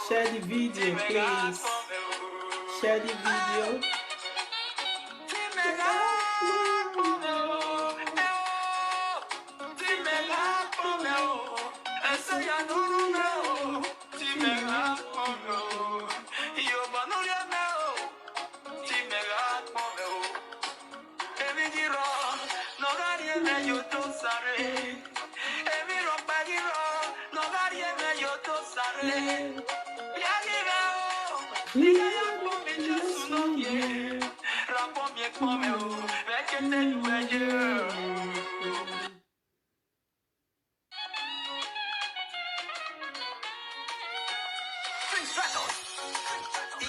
Share the video, please. Share the video.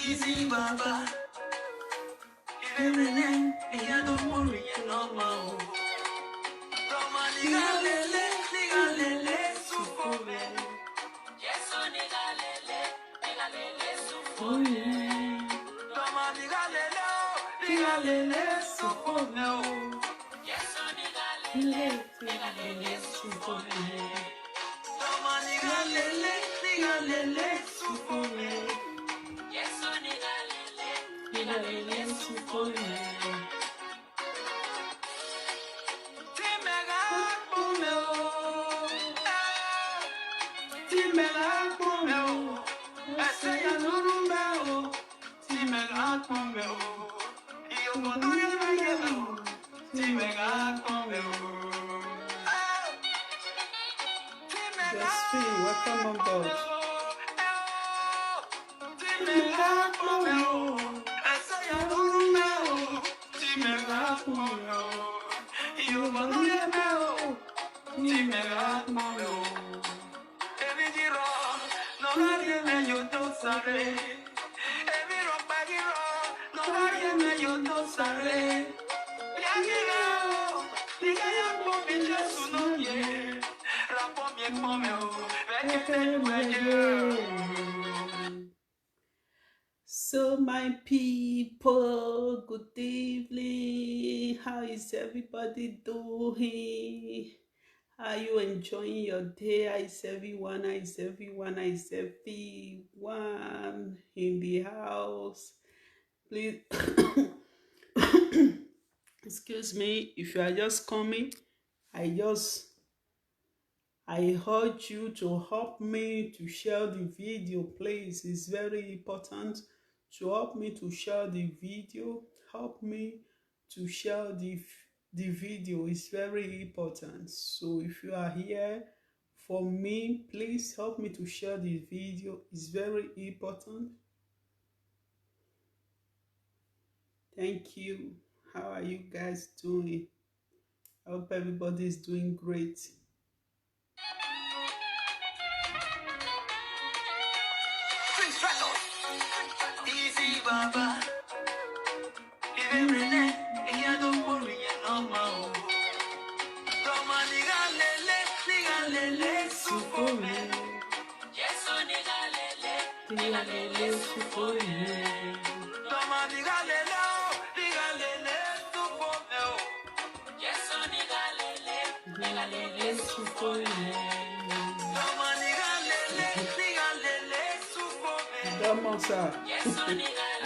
Easy Baba, welcome on board. So my people, good evening. How is everybody doing? Are you enjoying your day? How is everyone? How is everyone? How is everyone in the house? Please excuse me if you are just coming. I urge you to help me to share the video, please. It's very important to help me to share the video. Help me to share the video. Is very important. So if you are here for me, please help me to share the video. It's very important. Thank you. How are you guys doing? I hope everybody is doing great. Easy Baba,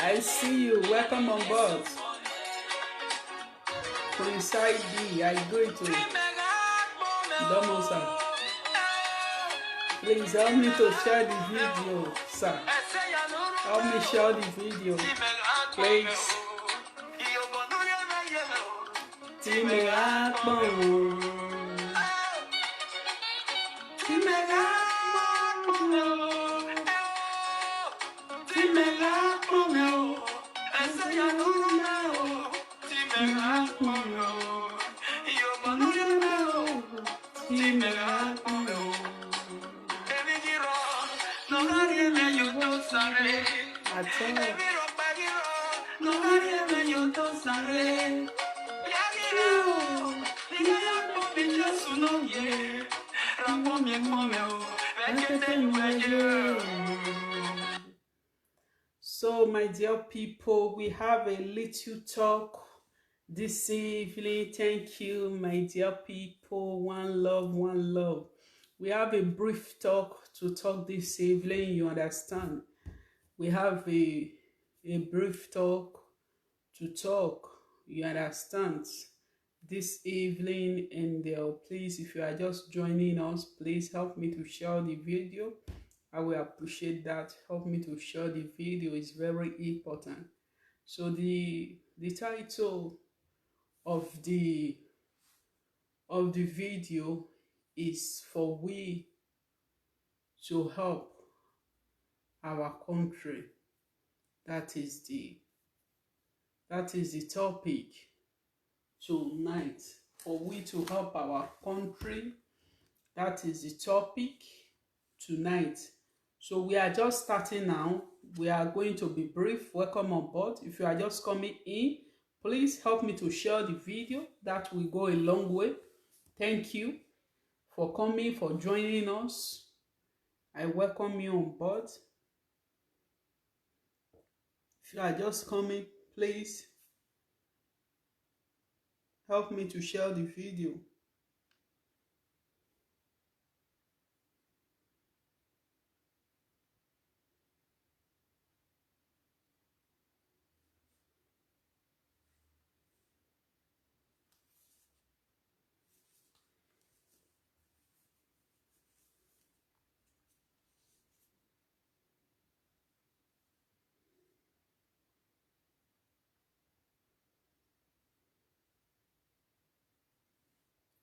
I see you. Welcome on board. Coincide B, I go to Domosa. Please help me to share the video, sir. Help me share the video, please. So, my dear people, we have a little talk this evening. Thank you, my dear people. One love, one love. We have a brief talk to talk this evening. You understand? We have a brief talk to talk. You understand? This evening, and please, if you are just joining us, please help me to share the video. I will appreciate that. Help me to share the video. Is very important. So the title of the video is for we to help our country. That is the topic tonight. For we to help our country. That is the topic tonight. So we are just starting now. We are going to be brief. Welcome on board. If you are just coming in, please help me to share the video. That will go a long way. Thank you for coming, for joining us. I welcome you on board. If you are just coming, please help me to share the video.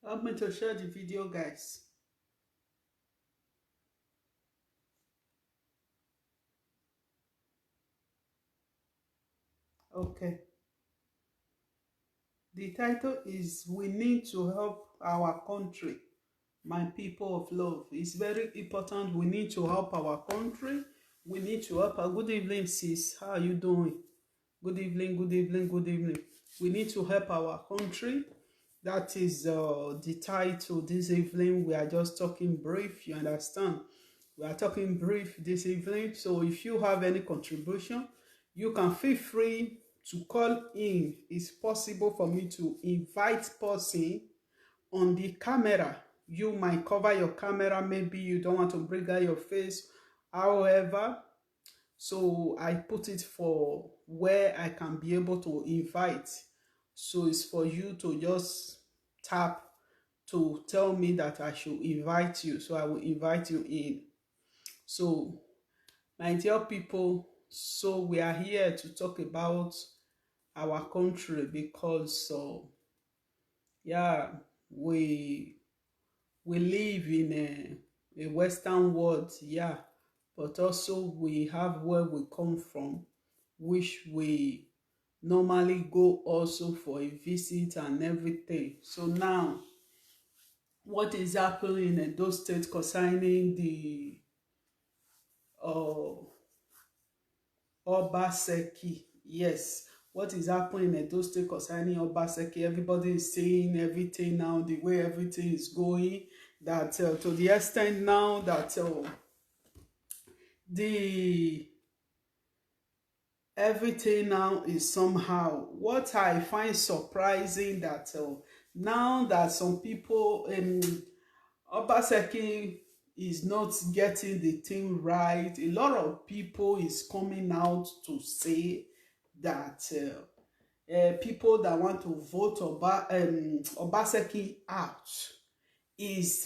Help me to share the video, guys. Okay. The title is We Need to Help Our Country. My people of love. It's very important. We need to help our country. We need to help our... Good evening, sis. How are you doing? Good evening, good evening, good evening. We need to help our country. That is the title this evening. We are just talking brief. You understand? We are talking brief this evening. So if you have any contribution, you can feel free to call in. It's possible for me to invite person on the camera. You might cover your camera. Maybe you don't want to bring out your face. However, so I put it for where I can be able to invite. So it's for you to just tap to tell me that I should invite you. So I will invite you in. So, my dear people, so we are here to talk about our country because yeah, we live in a Western world, yeah, but also we have where we come from, which we normally go also for a visit and everything. So now, what is happening in those states concerning the Obaseki? Yes, what is happening in those states concerning Obaseki? Everybody is saying everything now, the way everything is going, that to the extent now that the everything now is somehow. What I find surprising that now that some people Obaseki is not getting the thing right, a lot of people is coming out to say that people that want to vote Obaseki out is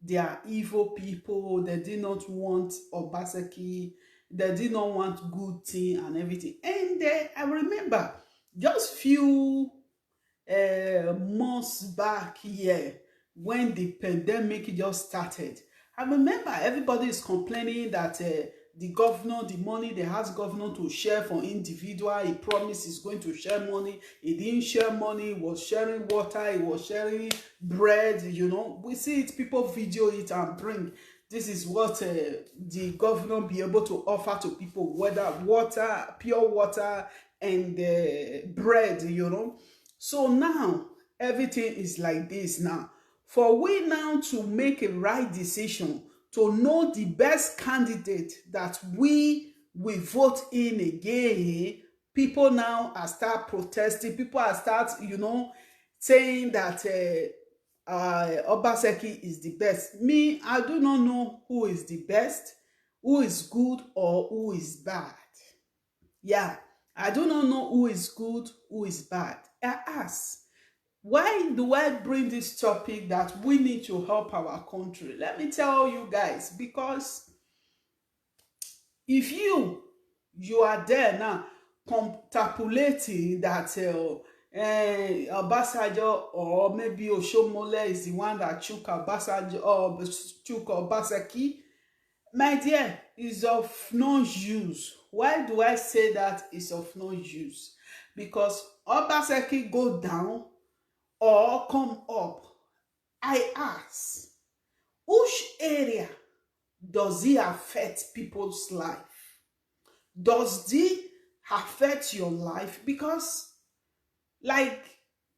they are evil people. They did not want Obaseki. They did not want good thing and everything. And I remember just few months back here when the pandemic just started. I remember everybody is complaining that the governor, the money they asked governor to share for individual. He promised he's going to share money. He didn't share money. He was sharing water. He was sharing bread. You know, we see it. People video it and bring. This is what the governor be able to offer to people, whether water, pure water, and bread. You know, so now everything is like this now. For we now to make a right decision, to know the best candidate that we will vote in again, people now are start protesting. People are start, you know, saying that Obaseki is the best. Me, I do not know who is the best, who is good, or who is bad. Yeah, I do not know who is good, who is bad. I ask, why do I bring this topic that we need to help our country? Let me tell you guys, because if you are there now contemplating that Obasanjo or maybe Oshomole is the one that took Obasanjo or took Obaseki, my dear, is of no use. Why do I say that is of no use? Because Obaseki go down or come up. I ask, which area does it affect people's life? Does it affect your life? Because, like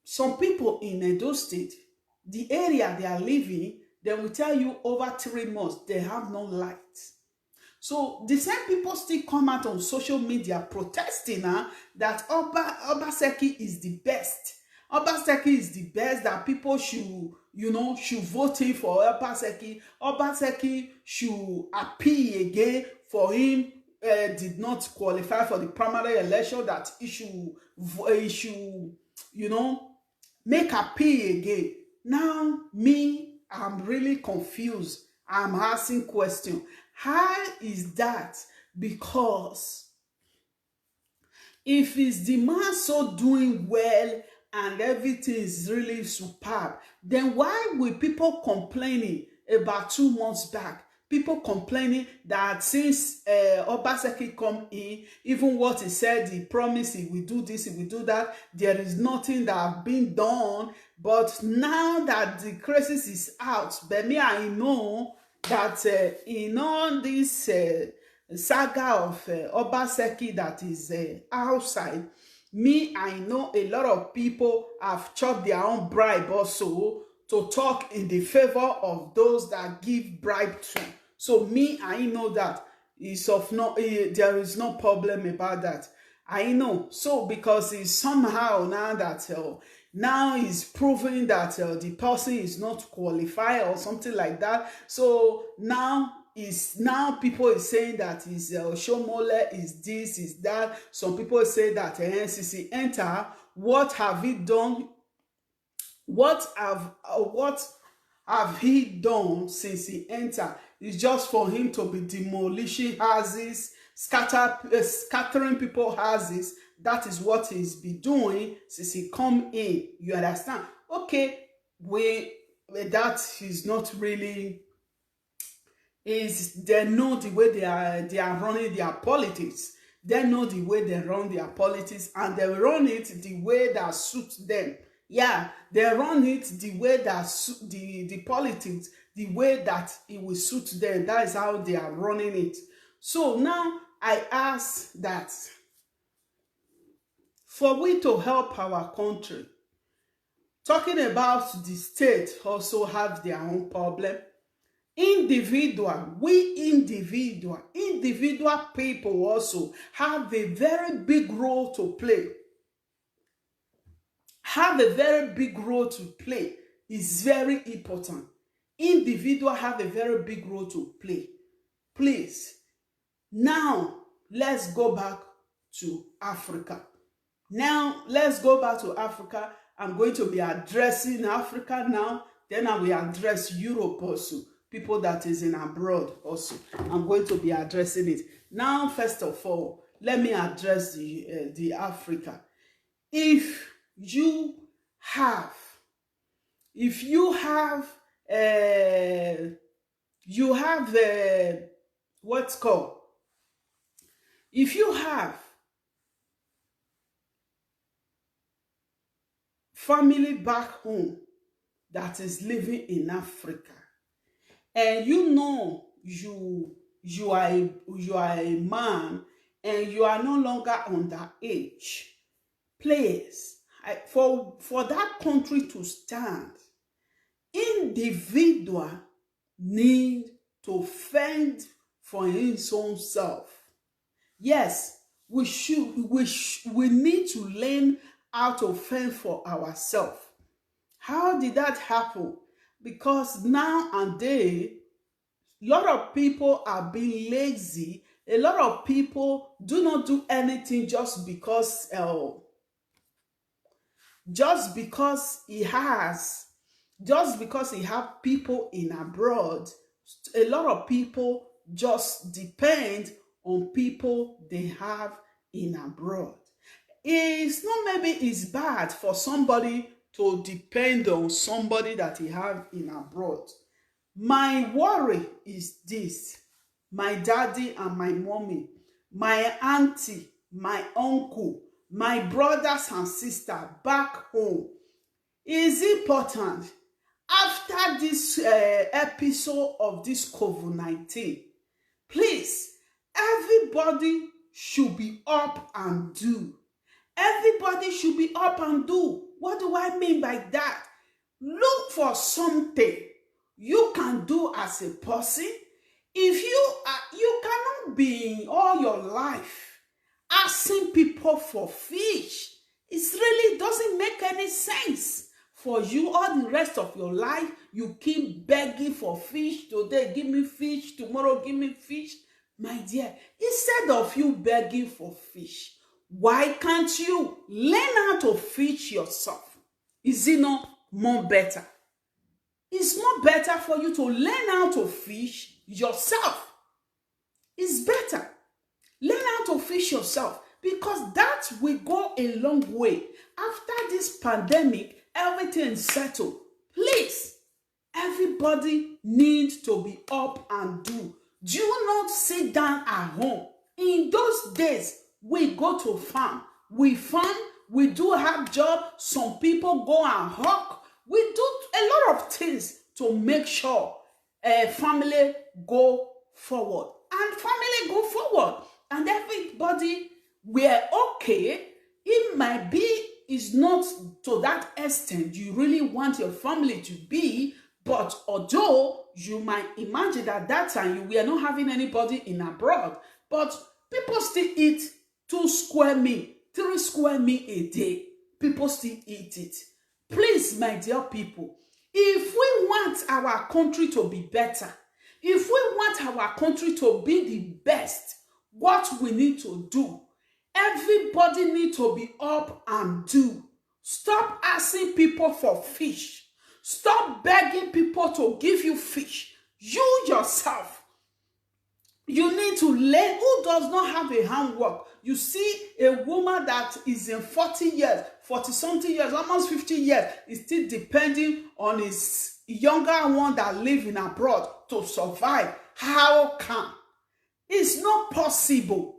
some people in Edo State, the area they are living, they will tell you over 3 months they have no light. So the same people still come out on social media protesting that Obaseki is the best. Obaseki is the best, that people should, you know, should vote in for Obaseki. Obaseki should appeal again for him. Did not qualify for the primary election, that he should, you know, make appeal again. Now, me, I'm really confused. I'm asking questions. How is that? Because if is the man so doing well and everything is really superb, then why will people complaining about 2 months back? People complaining that since Obaseki come in, even what he said, he promised he will do this, he will do that, there is nothing that have been done. But now that the crisis is out, but me, I know that in all this saga of Obaseki that is outside, me, I know a lot of people have chopped their own bribe also to talk in the favor of those that give bribe to. So me, I know that is of no, there is no problem about that. I know. So because it's somehow now that now is proving that the person is not qualified or something like that. So now people is saying that is Shomole is this, is that. Some people say that NCC enter. What have he done? What have he done since he entered? It's just for him to be demolishing houses, scattering people houses. That is what he's been doing since he come in. You understand? Okay, that is not really. Is they know the way they are running their politics. They know the way they run their politics, and they run it the way that suits them. Yeah, they run it the way that the politics, the way that it will suit them. That is how they are running it. So now I ask that for we to help our country, talking about the state also have their own problem. Individual people also have a very big role to play. Have a very big role to play. Is very important. Individual have a very big role to play. Please, now let's go back to Africa. Now let's go back to Africa. I'm going to be addressing Africa now. Then I will address Europe also. People that is in abroad also. I'm going to be addressing it. Now, first of all, let me address the Africa. If you have what's called If you have family back home that is living in Africa, and you know you are a man and you are no longer underage, please, for that country to stand, individual need to fend for his own self. Yes, we need to learn how to fend for ourselves. How did that happen? Because now and then, a lot of people are being lazy. A lot of people do not do anything just because he have people in abroad. A lot of people just depend on people they have in abroad. It's not, maybe it's bad for somebody to depend on somebody that he have in abroad. My worry is this: my daddy and my mommy, my auntie, my uncle, my brothers and sisters back home. Is important after this episode of this COVID-19. Please, everybody should be up and do. Everybody should be up and do. What do I mean by that? Look for something you can do as a person. If you cannot be all your life asking people for fish, it really doesn't make any sense for you. All the rest of your life, you keep begging for fish. Today, give me fish. Tomorrow, give me fish. My dear, instead of you begging for fish, why can't you learn how to fish yourself? Is it not more better? It's more better for you to learn how to fish yourself. It's better. Learn how to fish yourself, because that will go a long way. After this pandemic, everything settled. Please, everybody needs to be up and do. Do not sit down at home. In those days, we go to farm. We farm. We do have job. Some people go and hawk. We do a lot of things to make sure a family go forward. And family go forward. And everybody, we're okay. It might be, is not to that extent you really want your family to be, but although you might imagine that that time you were not having anybody in abroad, but people still eat 2 square meal, 3 square meal a day. People still eat it. Please, my dear people, if we want our country to be better, if we want our country to be the best, what we need to do, everybody need to be up and do. Stop asking people for fish. Stop begging people to give you fish. You yourself, you need to learn. Who does not have a handwork? You see a woman that is in 40 years, 40-something years, almost 50 years, is still depending on his younger one that live in abroad to survive. How come? It's not possible.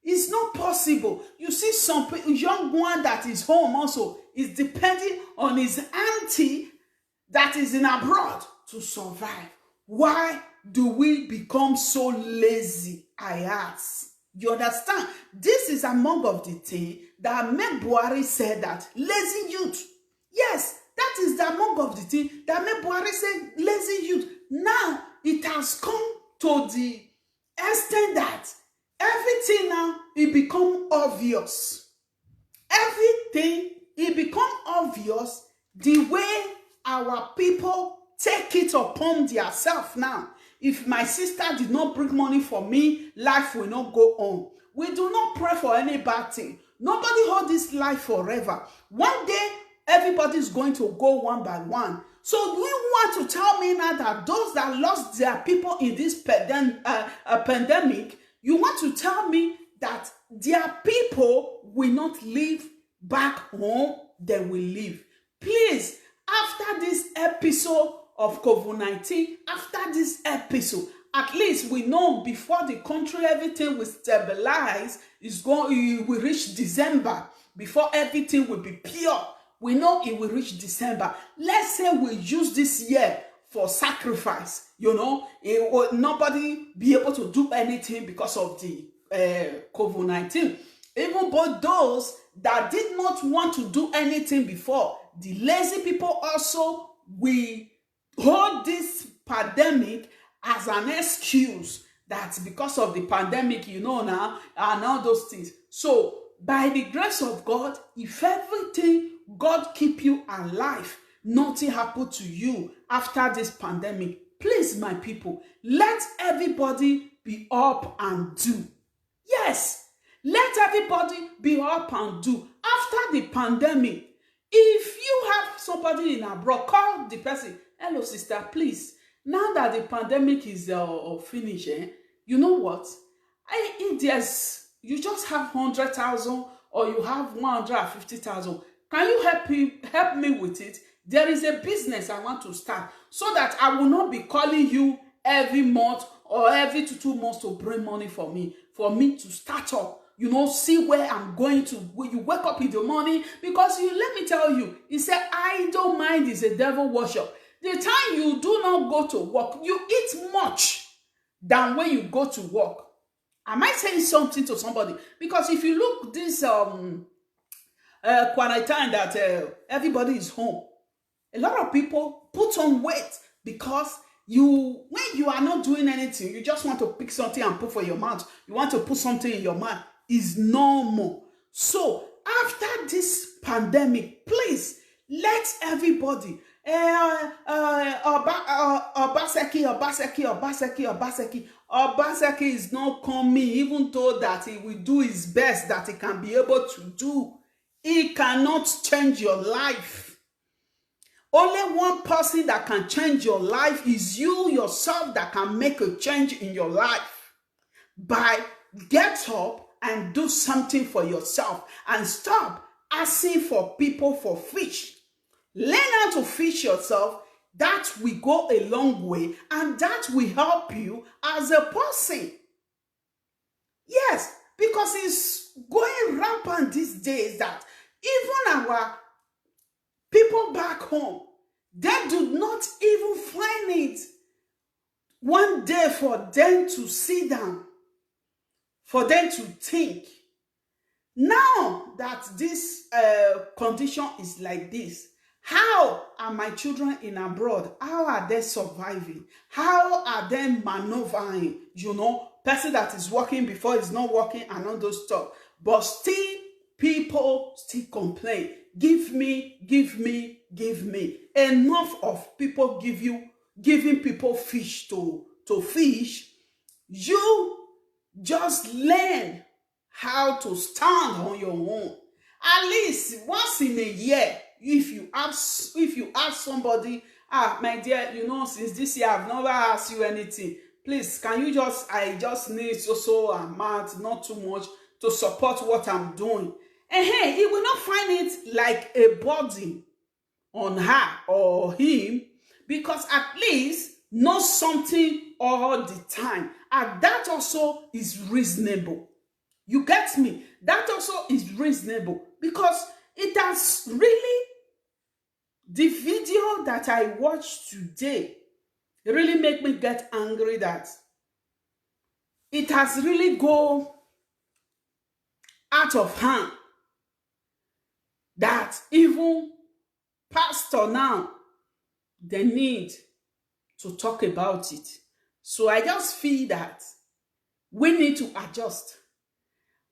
It's not possible. You see some young one that is home also is depending on his auntie that is in abroad to survive. Why do we become so lazy? I ask. You understand? This is among of the things that made Buhari say that lazy youth. Yes, that is the among of the things that made Buhari say lazy youth. Now it has come to the extent that everything now it become obvious. Everything it become obvious the way our people take it upon themselves now. If my sister did not bring money for me, life will not go on. We do not pray for any bad thing. Nobody hold this life forever. One day, everybody is going to go one by one. So you want to tell me now that those that lost their people in this pandemic, you want to tell me that their people will not live back home? They will live. Please, after this episode of COVID-19, after this episode, At least we know before the country everything will stabilize. It will reach December before everything will be pure. We know it will reach December. Let's say we use this year for sacrifice. It will nobody be able to do anything because of the COVID-19. Even but those that did not want to do anything before, the lazy people also, we hold this pandemic as an excuse that because of the pandemic, now, and all those things. So, by the grace of God, if everything, God keep you alive, nothing happened to you after this pandemic, please, my people, let everybody be up and do. Yes, let everybody be up and do. After the pandemic, if you have somebody in abroad, call the person. Hello, sister, please. Now that the pandemic is finished, you know what? If you just have 100,000 or you have 150,000, can you help me with it? There is a business I want to start so that I will not be calling you every month or every 2 months to bring money for me to start up. See where I'm going to. When you wake up in the morning, because let me tell you, he said, idle mind is a devil worship. The time you do not go to work, you eat much than when you go to work. Am I saying something to somebody? Because if you look this quarantine that everybody is home, a lot of people put on weight because when you are not doing anything, you just want to pick something and put for your mouth. You want to put something in your mouth. Is normal. So after this pandemic, please let everybody Obaseki is not coming, even though that he will do his best that he can be able to do. He cannot change your life. Only one person that can change your life is you yourself that can make a change in your life. By get up and do something for yourself and stop asking for people for fish. Learn how to fish yourself. That will go a long way and that will help you as a person. Yes, because it's going rampant these days that even our people back home, they do not even find it one day for them to sit down, for them to think. Now that this condition is like this, how are my children in abroad? How are they surviving? How are they maneuvering? Person that is working before is not working and all those stuff. But still, people still complain. Give me, give me, give me. Enough of people giving people fish to fish. You just learn how to stand on your own. At least once in a year, if you ask somebody, my dear, since this year I've never asked you anything. Please, can you I just need so amount, not too much, to support what I'm doing. And hey, he will not find it like a burden on her or him, because at least know something all the time. And that also is reasonable. You get me? That also is reasonable, because it has really, the video that I watched today really make me get angry that it has really go out of hand, that even pastor now, they need to talk about it. So I just feel that we need to adjust.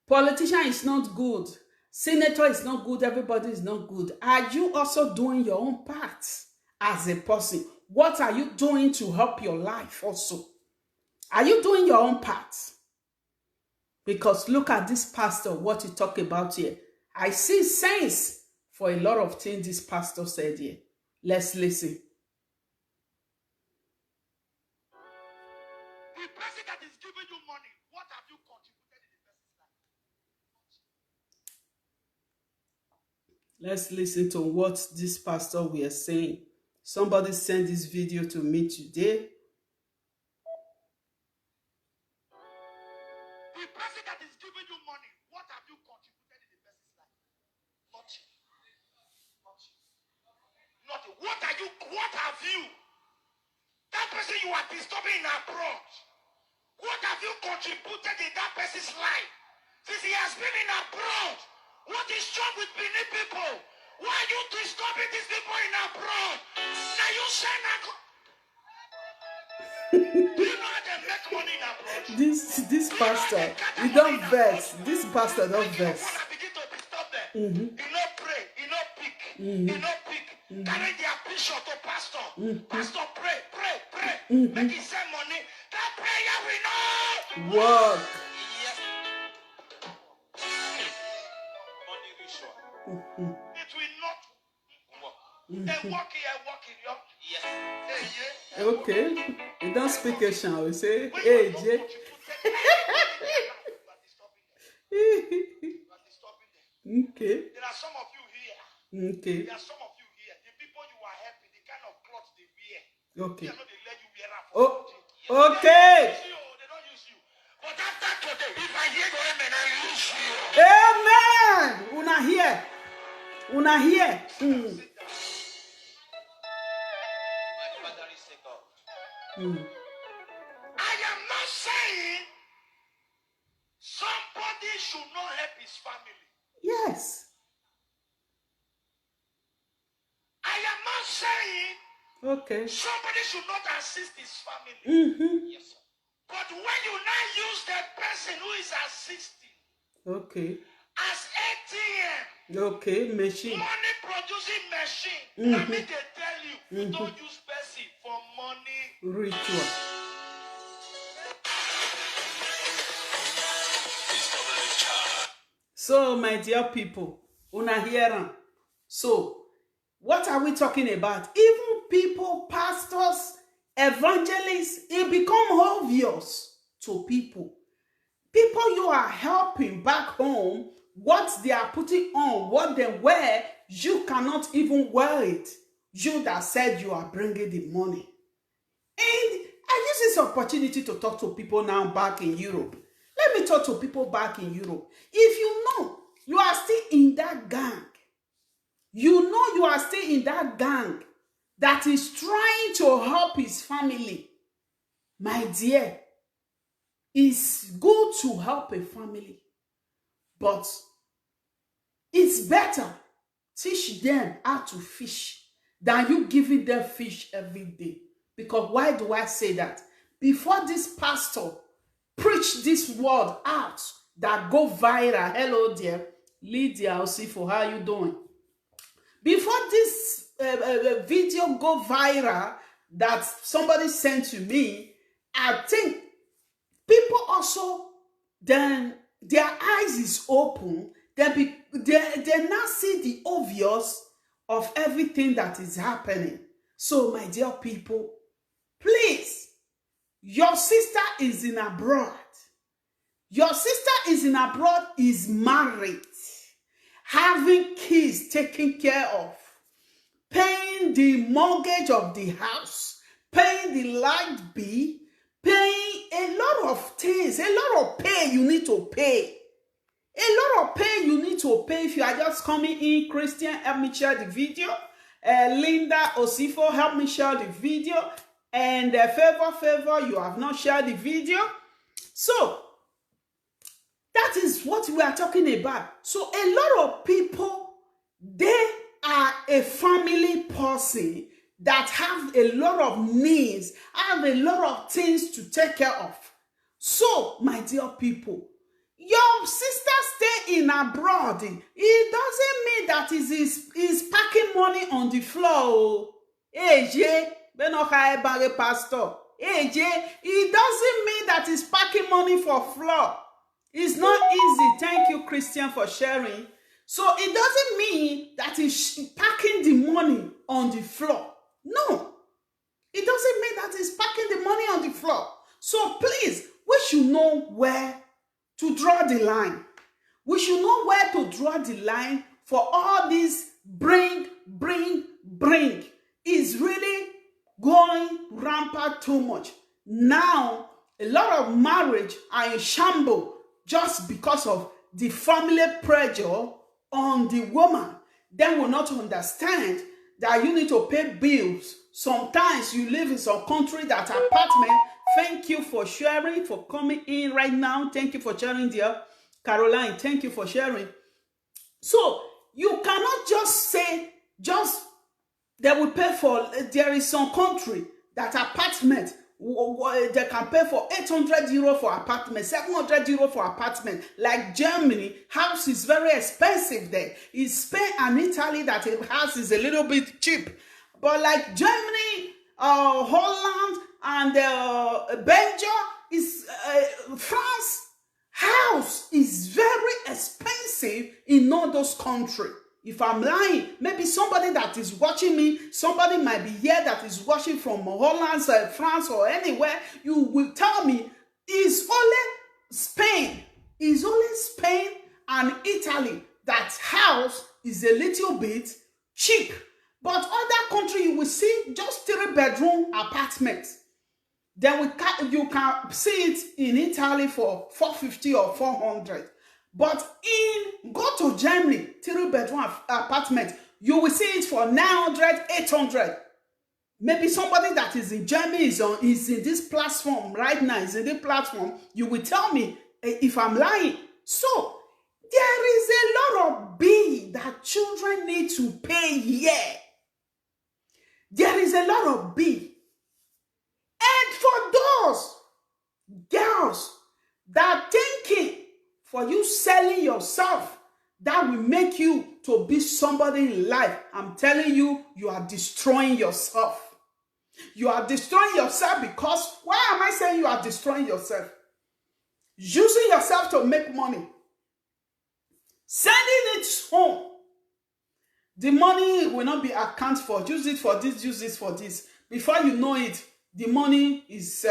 Politician is not good. Senator is not good. Everybody is not good. Are you also doing your own part as a person? What are you doing to help your life also? Are you doing your own part? Because look at this pastor, what he talk about here. I see sense for a lot of things this pastor said here. Let's listen. The person that is giving you money, what have you contributed in the person's life? Let's listen to what this pastor was saying. Somebody sent this video to me today. what have you, that person you are disturbing in abroad, what have you contributed in that person's life? Since he has been in abroad, what is wrong with Benin people? Why are you disturbing these people in abroad? Now you send a... Do you know how they make money in abroad? This pastor, he don't vex. This pastor don't vex. When I begin to disturb them, he no pray, he no pick, he no pick. Carry their bishop to pastor. Pastor, pray, pray, pray. Make he send money. That prayer we know. Work. Yes. Money ritual. It will not work. They work here, yes. Hey, yeah. Okay. You don't speak Asian. We say, hey, Jay. Okay. There are some of you here. Okay. There are some of you here. The people you are helping, the kind of clothes they wear. Okay. They know they let you wear out. Oh, okay. They don't use you. But after today, if I hear your amen, I use you. Amen. Una here. Una here. Sit down. My father is a God. I am not saying somebody should not help his family. Yes. I am not saying Okay. somebody should not assist his family. Yes, sir. But when you now use the person who is assisting Okay. as ATM, Okay. Machine. money producing machine, let me tell you, you don't use person for money. Ritual. So, my dear people, una hear am. So, what are we talking about? Even people, pastors, evangelists, it become obvious to people. People you are helping back home, what they are putting on, what they wear, you cannot even wear it. You that said you are bringing the money. And I use this opportunity to talk to people now back in Europe. Let me talk to people back in Europe. If you know you are still in that gang, you know you are still in that gang that is trying to help his family, my dear, it's good to help a family, but it's better teach them how to fish than you giving them fish every day. Because why do I say that? Before this pastor preach this word out that go viral. Hello dear, Lydia Osifo, how you doing? Before this video go viral that somebody sent to me, I think people also, then their eyes is open. They now see the obvious of everything that is happening. So my dear people, please, your sister is in abroad. Your sister is in abroad, is married, having kids taken care of, paying the mortgage of the house, paying the light bill, paying a lot of things, a lot of pay you need to pay. A lot of pay you need to pay. If you are just coming in, Christian, help me share the video. Linda Osifo, help me share the video. And favor, you have not shared the video. So, that is what we are talking about. So, a lot of people, they are a family person that have a lot of needs, have a lot of things to take care of. So, my dear people, your sister stay in abroad. It doesn't mean that is packing money on the floor. Hey, Jay. Pastor. It doesn't mean that he's packing money for floor. It's not easy. Thank you, Christian, for sharing. So it doesn't mean that he's packing the money on the floor. No. It doesn't mean that he's packing the money on the floor. So please, we should know where to draw the line. We should know where to draw the line for all this bring. Is really going rampant too much. Now, a lot of marriage are in shambles just because of the family pressure on the woman. They will not understand that you need to pay bills. Sometimes you live in some country that apartment. Thank you for sharing, for coming in right now. Thank you for sharing, dear Caroline. Thank you for sharing. So you cannot just say, just they will pay for, there is some country that apartment, they can pay for 800 euro for apartment, 700 euro for apartment. Like Germany, house is very expensive there. In Spain and Italy, that a house is a little bit cheap. But like Germany, Holland, and Belgium, is France, house is very expensive in all those countries. If I'm lying, maybe somebody that is watching me, somebody might be here that is watching from Holland, France, or anywhere, you will tell me it's only Spain and Italy that house is a little bit cheap. But other country, you will see just 3-bedroom apartments. Then you can see it in Italy for 450 or 400. But go to Germany, 3-bedroom apartment, you will see it for 900, 800. Maybe somebody that is in Germany is in this platform right now, is in this platform. You will tell me if I'm lying. So there is a lot of bill that children need to pay here. There is a lot of bill. And for those girls that thinking for you selling yourself, that will make you to be somebody in life, I'm telling you, you are destroying yourself. You are destroying yourself because, why am I saying you are destroying yourself? Using yourself to make money. Sending it home. The money will not be accounted for. Use it for this, use it for this. Before you know it, the money is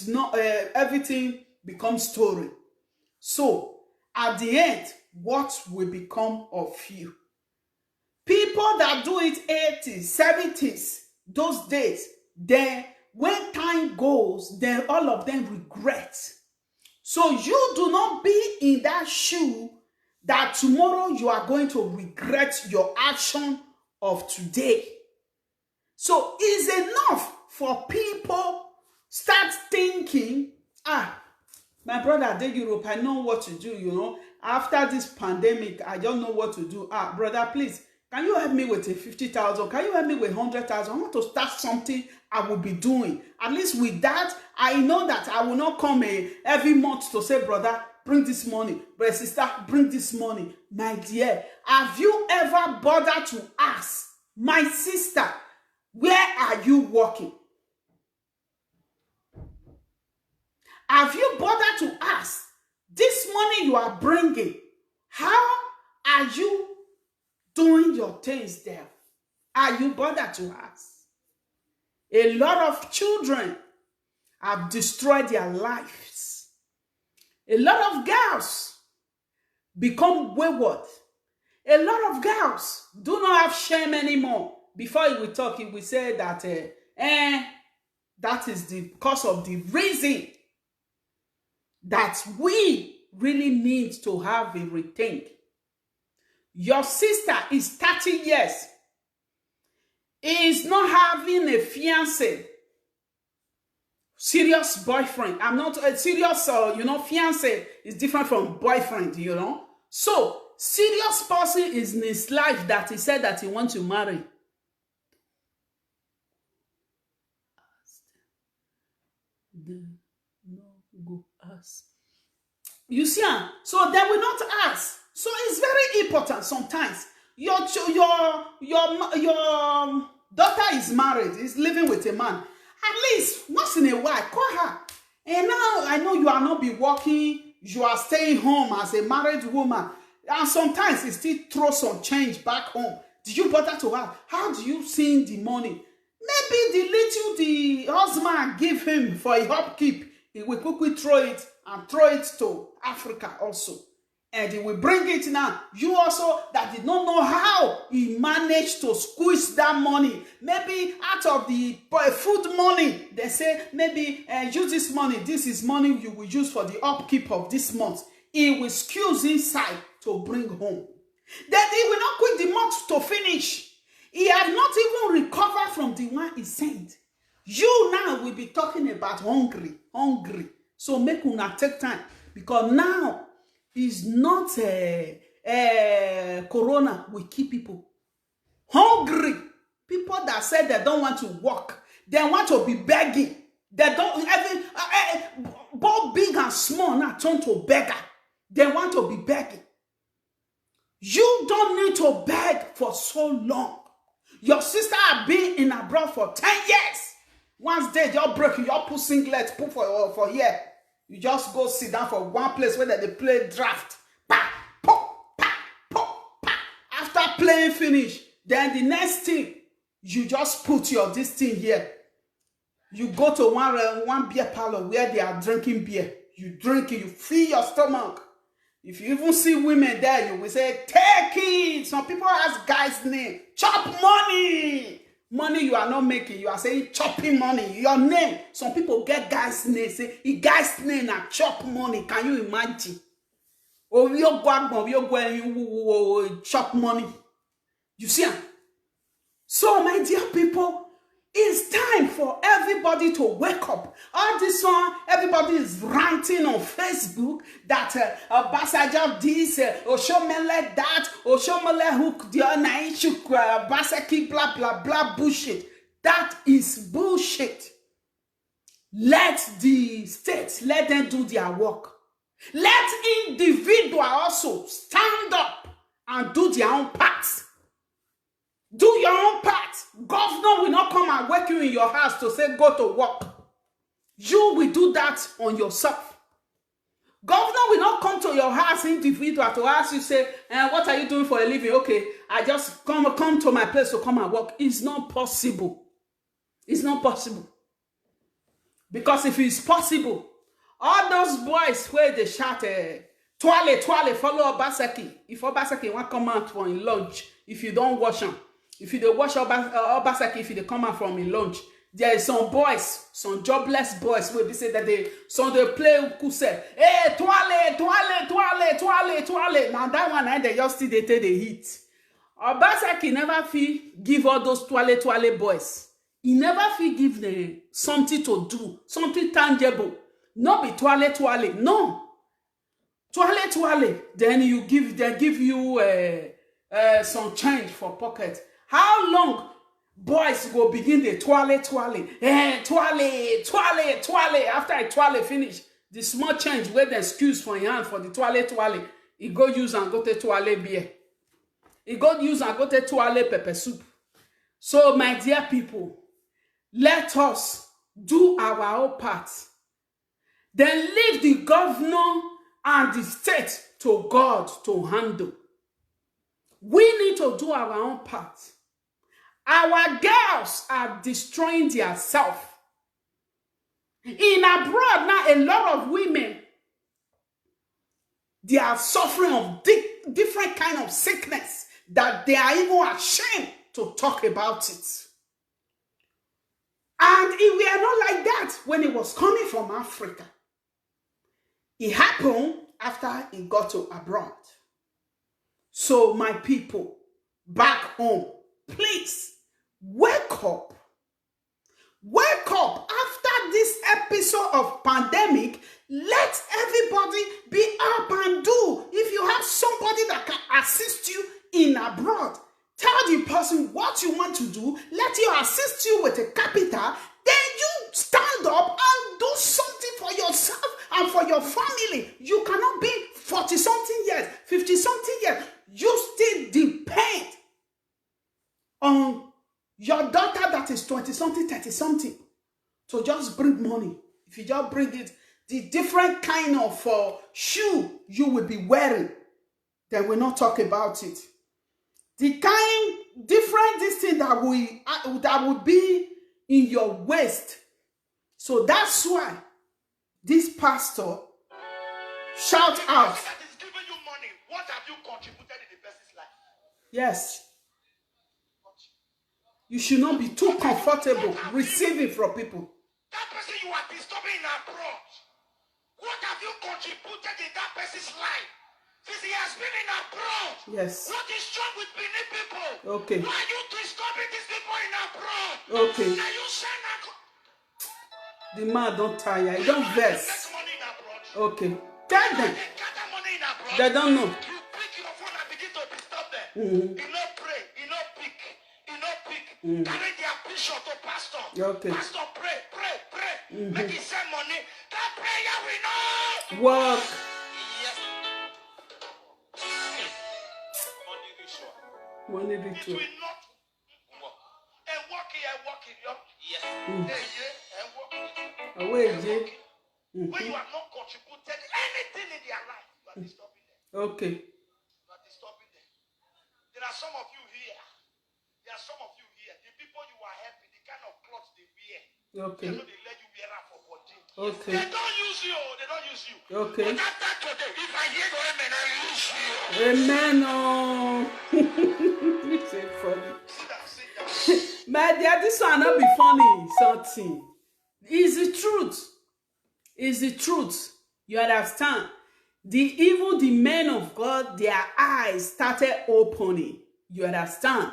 not, everything becomes story. So, at the end, what will become of you? People that do it 80s, 70s, those days, then when time goes, then all of them regret. So you do not be in that shoe that tomorrow you are going to regret your action of today. So it's enough for people start thinking, my brother did Europe, I know what to do, you know. After this pandemic, I don't know what to do. Brother, please, can you help me with a 50,000? Can you help me with 100,000? I want to start something I will be doing. At least with that, I know that I will not come every month to say, brother, bring this money. Brother, sister, bring this money. My dear, have you ever bothered to ask, my sister, where are you working? Have you bothered to ask, this money you are bringing, how are you doing your things there? Are you bothered to ask? A lot of children have destroyed their lives. A lot of girls become wayward. A lot of girls do not have shame anymore. Before we talk, we say that that is the cause of the reason that we really need to have a rethink. Your sister is 30 years. Is not having a fiancé, serious boyfriend. I'm not a serious, fiancé is different from boyfriend, you know. So, serious person is in his life that he said that he wants to marry. You see, so they will not ask. So it's very important sometimes. Your daughter is married, is living with a man. At least once in a while, call her. And now I know you are not be working, you are staying home as a married woman. And sometimes it still throws some change back home. Did you bother to ask, how do you see the money? Maybe the little the husband give him for a upkeep, he will quickly throw it and throw it to Africa also. And he will bring it now. You also that did not know how he managed to squeeze that money. Maybe out of the food money, they say, maybe use this money. This is money you will use for the upkeep of this month. He will squeeze inside to bring home. Then he will not quit the month to finish. He have the one he sent. You now will be talking about hungry. So make una take time, because now is not corona will kill people. Hungry people that said they don't want to work, they want to be begging. They don't even both big and small now turn to beggar. They want to be begging. You don't need to beg for so long. Your sister have been in abroad for 10 years. Once they just break you, you put singlet, put for here. You just go sit down for one place where they play draft. Pa, po, pa, po, pa. After playing finish, then the next thing, you just put your this thing here. You go to one beer parlor where they are drinking beer. You drink it, you fill your stomach. If you even see women there, you will say, take it. Some people ask guys' name. Chop money. Money you are not making. You are saying chopping money. Your name. Some people get guys' name. Say, the guy's name na chop money. Can you imagine? Oh, we go chop money. You see? So, my dear people, it's time for everybody to wake up. All this one, everybody is ranting on Facebook that Basaja this, Oshomele that, Oshomele hook the Naishuk, Basaki blah blah blah bullshit. That is bullshit. Let the states, let them do their work. Let individuals also stand up and do their own parts. Do your own part. Governor will not come and wake you in your house to say go to work. You will do that on yourself. Governor will not come to your house individual to ask you, say, what are you doing for a living? Okay, I just come to my place to come and work. It's not possible. It's not possible. Because if it's possible, all those boys where they shout, Twale, follow Obaseki. If Obaseki won't come out for his lunch, if you don't wash him, if you don't wash Obaseki, if they come out from his lunch, there is some boys, some jobless boys will be say that they play kuse. Hey, Twale. Now that one, they just see they take the heat. Obaseki never feel give all those Twale boys. He never feel give them something to do, something tangible. Not be Twale. No. Twale. Then they give you some change for pocket. How long boys will begin the Twale? Twale. After I Twale finish, the small change where the excuse for your hand for the Twale, he go use and go to Twale beer. He go use and go to Twale pepper soup. So my dear people, let us do our own part. Then leave the governor and the state to God to handle. We need to do our own part. Our girls are destroying themselves. In abroad now, a lot of women, they are suffering of different kind of sickness that they are even ashamed to talk about it. And if we are not like that when it was coming from Africa, it happened after it got to abroad. So my people back home, please wake up. Wake up. After this episode of pandemic, let everybody be up and do. If you have somebody that can assist you in abroad, tell the person what you want to do. Let you assist you with a capital. Then you stand up and do something for yourself and for your family. You cannot be 40-something years, 50-something years. You still depend on your daughter that is 20-something, 30-something to just bring money. If you just bring it, the different kind of shoe you will be wearing, then we'll not talk about it. The kind different this thing that will be in your waist. So that's why this pastor shout out. That is giving you money. What have you contributed in the person's life? Yes. You should not be too comfortable receiving from people. That person you are disturbing in abroad. What have you contributed in that person's life? Since he has been in abroad. Yes. What is wrong with Benin people? Okay. Why are you disturbing these people in abroad? Okay. Now you send The man don't tire. He don't vex. money in abroad. Okay. Tell them. Gather money in abroad. They don't know. You pick your phone and begin to disturb them. Mm-hmm. You no pray. You no pick. You no pick. Carry their bishop to pastor. Okay. Pastor, pray. Make he send money. That prayer we know. Work. Yes. Money ritual. Money It ritual. will not work. And work here. Yes. And work here. Away, And Jay. work here. When you have not contributed anything in their life, you are disturbing them. Okay. You are disturbing them. There are some of you here. The people you are helping, the kind of clothes they wear. Okay. They know they let you wear out for body. Okay. They don't use you. Okay. But after today, if I hear the amen, I use you. Amen. Oh. It's funny. Sit down. My dear, this one not be funny. Something. It's the truth. It's the truth. You understand? Even the men of God, their eyes started opening. You understand?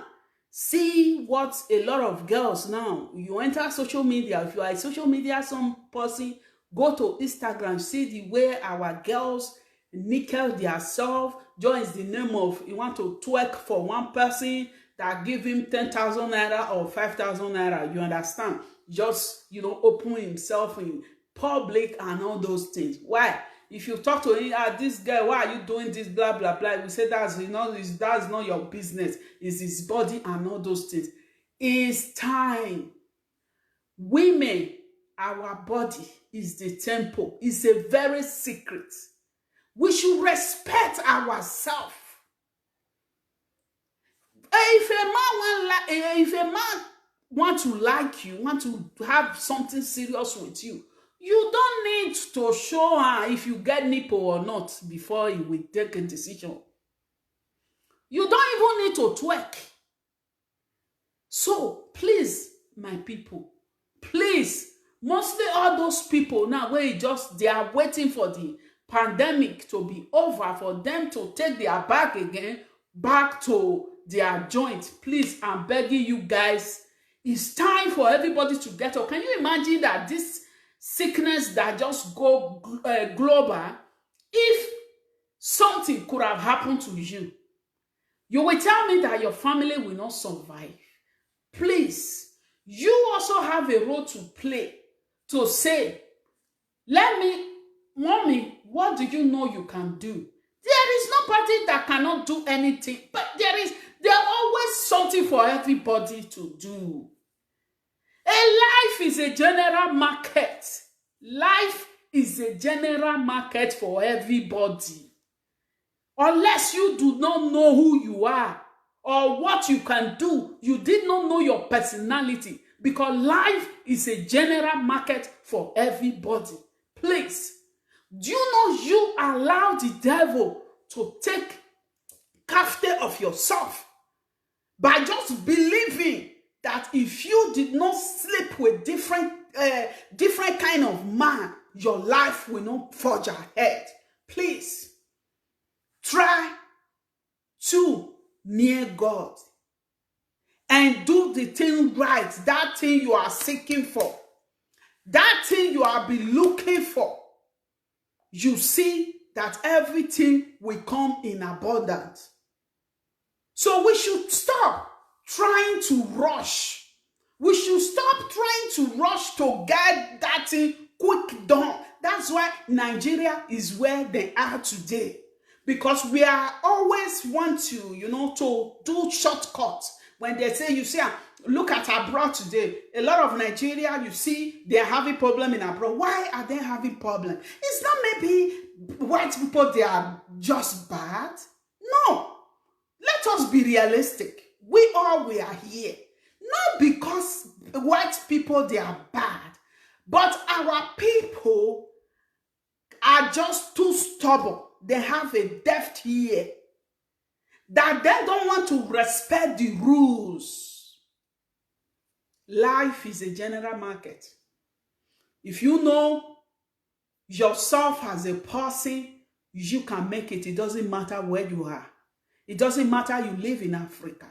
See what a lot of girls now. You enter social media. If you are a social media some person, go to Instagram. See the way our girls nickel themselves. Just the name of you want to twerk for one person that give him 10,000 naira or 5,000 naira. You understand? Just open himself in public and all those things. Why? If you talk to him, this guy, why are you doing this, blah blah blah, we say that's not your business. It's his body and all those things. It's time. Women, our body is the temple. It's a very secret. We should respect ourselves. If a man want to like you, want to have something serious with you, you don't need to show her if you get nipple or not before he will take a decision. You don't even need to twerk. So, please, my people, please, mostly all those people now where they are waiting for the pandemic to be over for them to take their bag again back to their joint. Please, I'm begging you guys, it's time for everybody to get up. Can you imagine that this sickness that just go global, if something could have happened to you, you will tell me that your family will not survive. Please, you also have a role to play to say, mommy, what do you know you can do? There is nobody that cannot do anything, but there's always something for everybody to do. A life is a general market. Life is a general market for everybody. Unless you do not know who you are or what you can do, you did not know your personality, because life is a general market for everybody. Please, do you know you allow the devil to take captive of yourself by just believing that if you did not sleep with different kind of man, your life will not forge ahead. Please, try to near God and do the thing right, that thing you are seeking for, that thing you have been looking for. You see that everything will come in abundance. So we should stop trying to rush. We should stop trying to rush to get that thing quick done. That's why Nigeria is where they are today. Because we are always want to, to do shortcuts. When they say, look at abroad today. A lot of Nigeria, you see, they are having problem in abroad. Why are they having problem? It's not maybe white people, they are just bad. No. Let us be realistic. We are here. Not because white people, they are bad. But our people are just too stubborn. They have a deft ear that they don't want to respect the rules. Life is a general market. If you know yourself as a person, you can make it. It doesn't matter where you are. It doesn't matter you live in Africa.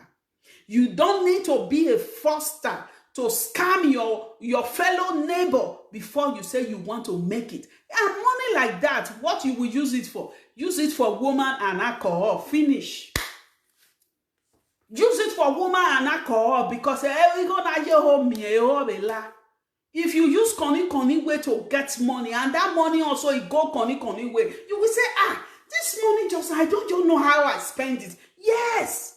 You don't need to be a foster to scam your fellow neighbor before you say you want to make it. And money like that, what you will use it for? Use it for woman and alcohol. Finish. Use it for woman and alcohol because if you use Koni way to get money and that money also it go Koni way, you will say, this money just, I don't know how I spend it. Yes.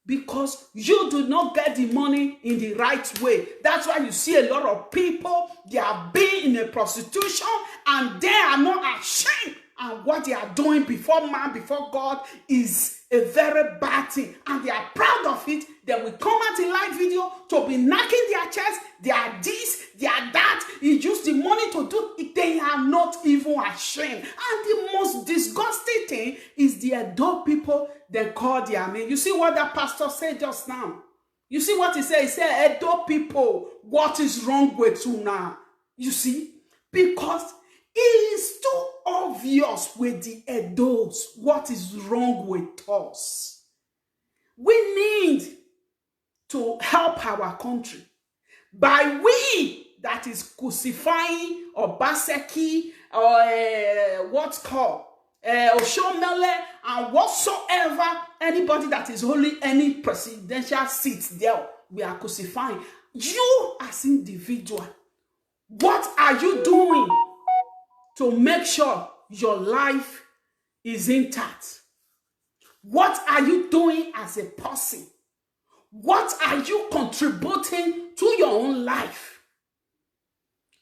Because you do not get the money in the right way. That's why you see a lot of people, they are being in a prostitution and they are not ashamed. And what they are doing before man, before God is a very bad thing. And they are proud of it. They will come out in live video to be knocking their chest. They are this, they are that. He used the money to do it. They are not even ashamed. And the most disgusting thing is the adult people they call their name. You see what that pastor said just now? You see what he said? He said, adult people, what is wrong with you now? You see? Because it is too obvious with the adults what is wrong with us. We need to help our country. By we, that is crucifying or Baseki or what's called Oshomele and whatsoever, anybody that is holding any presidential seat there, we are crucifying. You as individual, what are you doing to make sure your life is intact? What are you doing as a person? What are you contributing to your own life?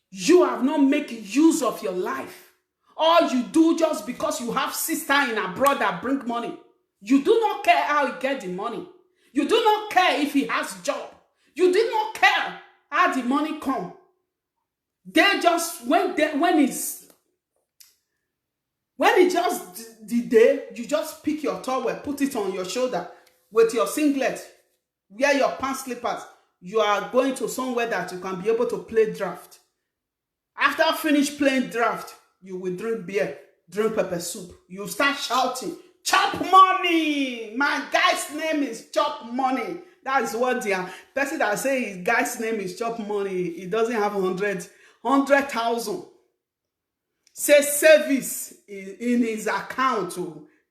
You have not made use of your life. All you do just because you have sister in abroad that bring money. You do not care how he get the money. You do not care if he has job. You do not care how the money come. They just, when it's just the day, you just pick your towel, put it on your shoulder with your singlet, wear your pants slippers. You are going to somewhere that you can be able to play draft. After finish playing draft, you will drink beer, drink pepper soup. You start shouting, chop money! My guy's name is Chop Money. That's what the person that say his guy's name is Chop Money, he doesn't have 100,000. Say service in his account,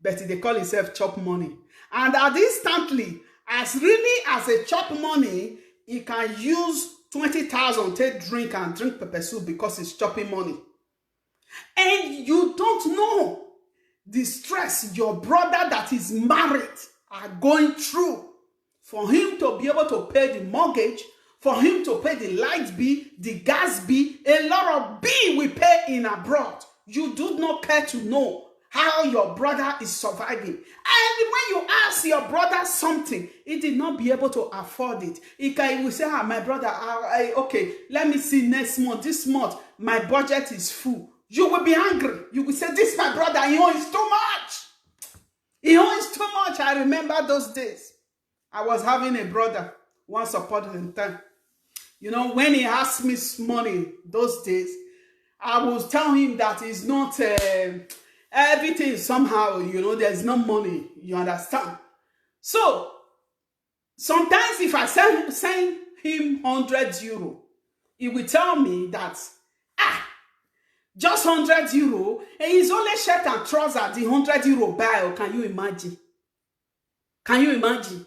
but they call himself Chop Money. And at instantly, as really as a Chop Money, he can use 20,000 to drink and drink pepper soup because he's chopping money. And you don't know the stress your brother that is married are going through for him to be able to pay the mortgage, for him to pay the light bill, the gas bill, a lot of bill we pay in abroad. You do not care to know how your brother is surviving. And when you ask your brother something, he did not be able to afford it. He will say, my brother, okay, let me see next month. This month, my budget is full. You will be angry. You will say, this my brother, he owns too much. He owns too much. I remember those days. I was having a brother once upon a time. You know, when he asked me money those days, I will tell him that it's not... everything somehow, you know, there's no money. You understand? So, sometimes if I send him 100 euro, he will tell me that, just 100 euro, and his only shirt and trouser, the 100 euro buy. Can you imagine? Can you imagine?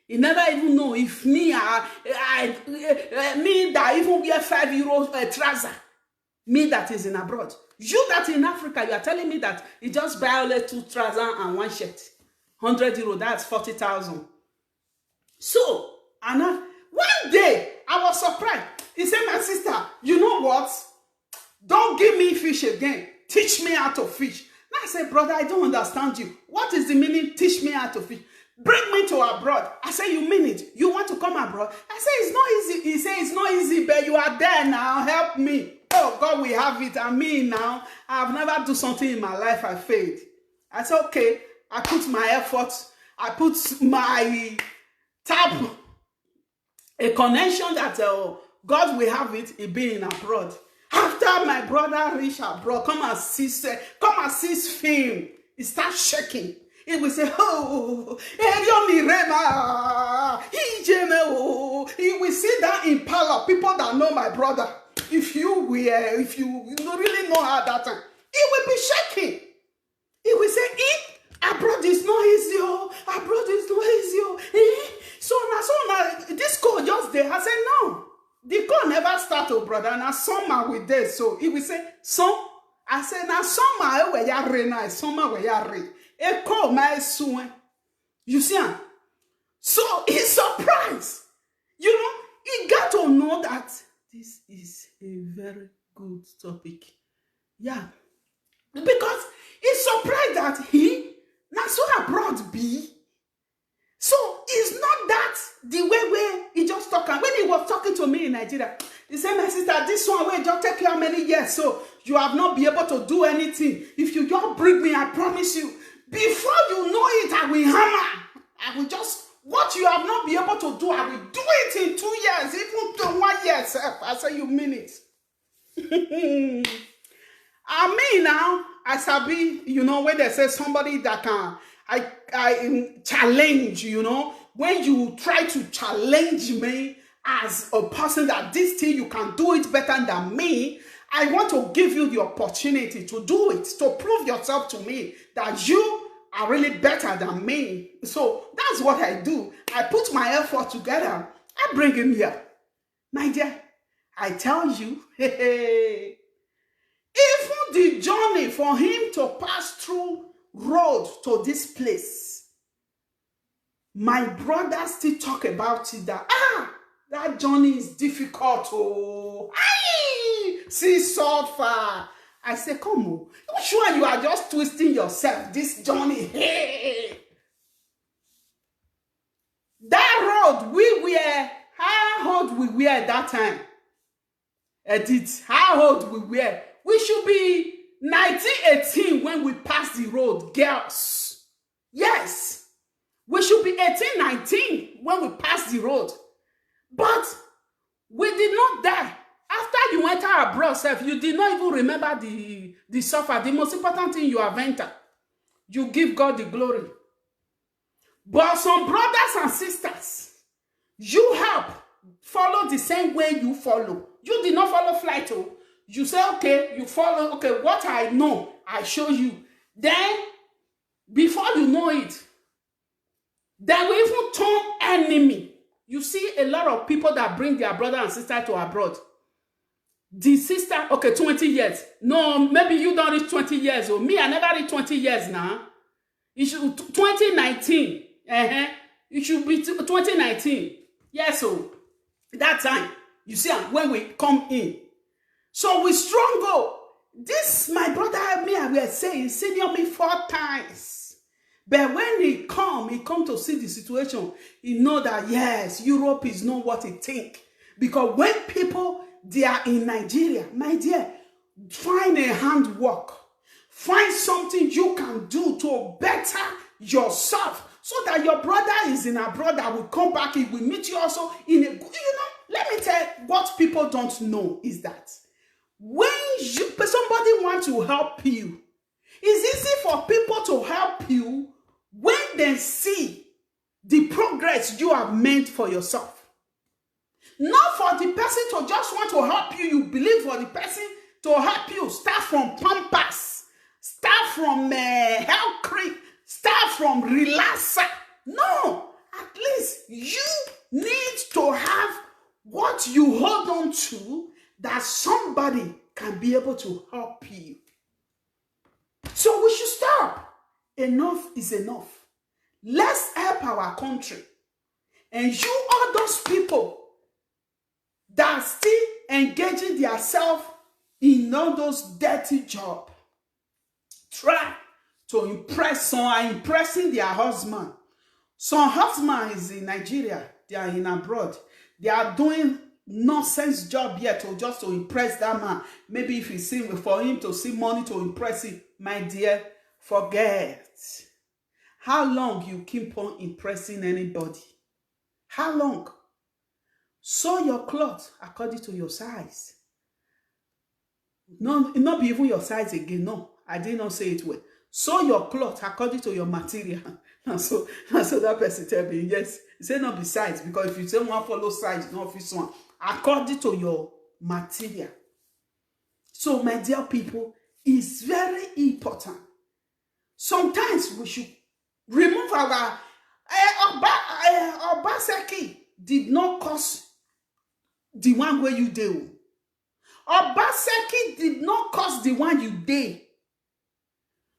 He never even know if me, me that even wear 5 euro trouser, me that is in abroad. You that in Africa, you are telling me that you just buy only 2 trousers and 1 shirt. 100 euro, that's 40,000. So, Anna, one day, I was surprised. He said, my sister, you know what? Don't give me fish again. Teach me how to fish. Now I said, brother, I don't understand you. What is the meaning, teach me how to fish? Bring me to abroad. I said, you mean it? You want to come abroad? I said, it's not easy. He said, it's not easy, but you are there now. Help me. Oh, God, we have it. And me now, I've never done something in my life. I failed. I said, okay. I put my effort. I put my tap, a connection that God will have it being abroad. After my brother reached abroad, come and see his film. He starts shaking. He will say, oh, he will see that Impala, people that know my brother, if you really know her that time, he will be shaking. He will say, abroad is not easy, abroad is not easy. So now, this call just there. I said, no, the call never start, brother. Now, summer with this. So he will say, son, I said, now, summer, where you re now, summer, where you re. A call my soon. You see, so he's surprised. You know, he got to know that this is a very good topic. Yeah. Because he's surprised that he not so abroad be. So it's not that the way where he just talking. When he was talking to me in Nigeria, he said, my sister, this one will just take you how many years? So you have not been able to do anything. If you just bring me, I promise you, before you know it, I will hammer. I will just, what you have not been able to do, I will do it in 2 years, even 1 year. I say you mean it. I mean now, I sabi, you know, when they say somebody that can, I challenge, you know, when you try to challenge me as a person that this thing you can do it better than me, I want to give you the opportunity to do it, to prove yourself to me that you are really better than me. So that's what I do. I put my effort together. I bring him here. My dear, I tell you, even the journey for him to pass through road to this place, my brother still talk about it that, that journey is difficult. Oh, see suffer. I say, come on. I'm sure you are just twisting yourself. This journey. Hey. That road we were, how old we were at that time? Edith, how old we were? We should be 1918 when we passed the road, girls. Yes. We should be 1819 when we passed the road. But we did not die. After you enter abroad, you did not even remember the suffer. The most important thing you have entered. You give God the glory. But some brothers and sisters, you help follow the same way you follow. You did not follow flight. You say, okay, you follow, okay, what I know, I show you. Then, before you know it, they will even turn enemy. You see a lot of people that bring their brother and sister to abroad. The sister, okay, 20 years. No, maybe you don't reach 20 years. Or me, I never reach 20 years now. It should 2019. It should be 2019. Yes, so that time, you see, when we come in. So we struggle. This, my brother and me, I will say, he senior me 4 times. But when he come to see the situation, he know that, yes, Europe is not what he think. Because when people, they are in Nigeria, my dear, find a handwork. Find something you can do to better yourself. So that your brother is in abroad that will come back, he will meet you also in a, you know, let me tell you, what people don't know is that when somebody wants to help you, it's easy for people to help you when they see the progress you have made for yourself. Not for the person to just want to help you. You believe for the person to help you. Start from Pampers. Start from Health Cream. Start from Relaxer. No. At least you need to have what you hold on to that somebody can be able to help you. So we should stop. Enough is enough. Let's help our country. And you, all those people that are still engaging themselves in all those dirty jobs, try to impress. Some are impressing their husband. Some husband is in Nigeria. They are in abroad. They are doing nonsense job here just to impress that man. Maybe if he's seeing for him to see money to impress him, my dear, forget. How long you keep on impressing anybody? How long? Sew your cloth according to your size. No, not be even your size again. No, I did not say it well. Sew your cloth according to your material. So that person tell me, yes. He say no be size, because if you say one follow size, no fit one. According to your material. So, my dear people, it's very important. Sometimes we should remove our Obaseki did not cause the one where you do. Obaseki did not cause the one you did.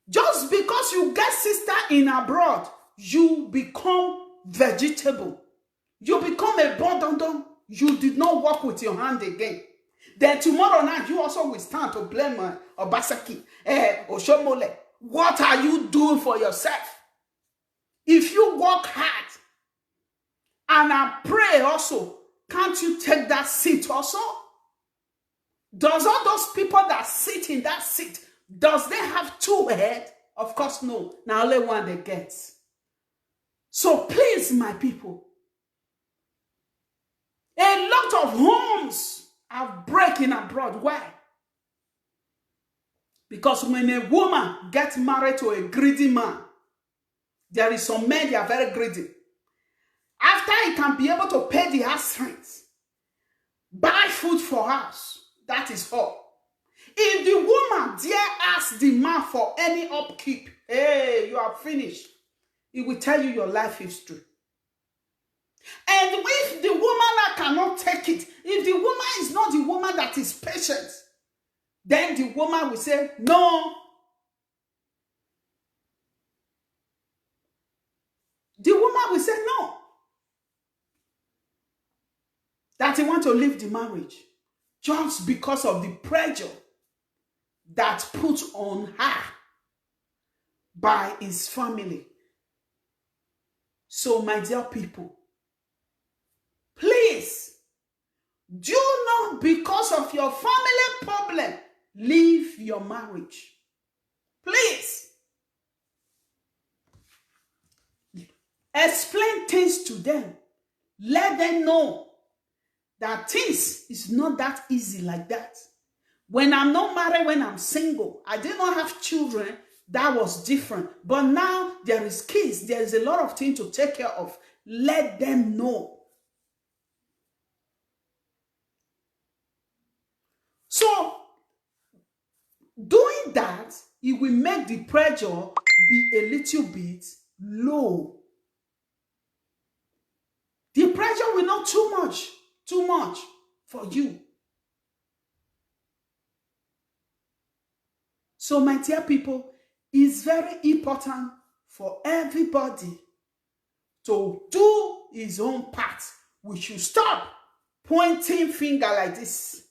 Just because you get sister in abroad, you become vegetable. You become a bodondon. You did not work with your hand again. Then tomorrow night, you also will stand to blame Obaseki, Oshomole. What are you doing for yourself? If you work hard and I pray also, can't you take that seat also? Does all those people that sit in that seat, does they have two heads? Of course, no. Now only one they get. So please, my people, a lot of homes are breaking abroad. Why? Because when a woman gets married to a greedy man, there is some men, they are very greedy. After he can be able to pay the house rent, buy food for house, that is all. If the woman dare ask the man for any upkeep, hey, you are finished. He will tell you your life history. And if the woman cannot take it, if the woman is not the woman that is patient, then the woman will say, no. The woman will say no. That he wants to leave the marriage just because of the pressure that put on her by his family. So, my dear people, please, do not, because of your family problem, leave your marriage. Please. Explain things to them. Let them know that things is not that easy like that. When I'm not married, when I'm single, I did not have children, that was different. But now there is kids, there is a lot of things to take care of. Let them know. So, doing that, it will make the pressure be a little bit low. The pressure will not too much for you. So, my dear people, it's very important for everybody to do his own part. We should stop pointing finger like this.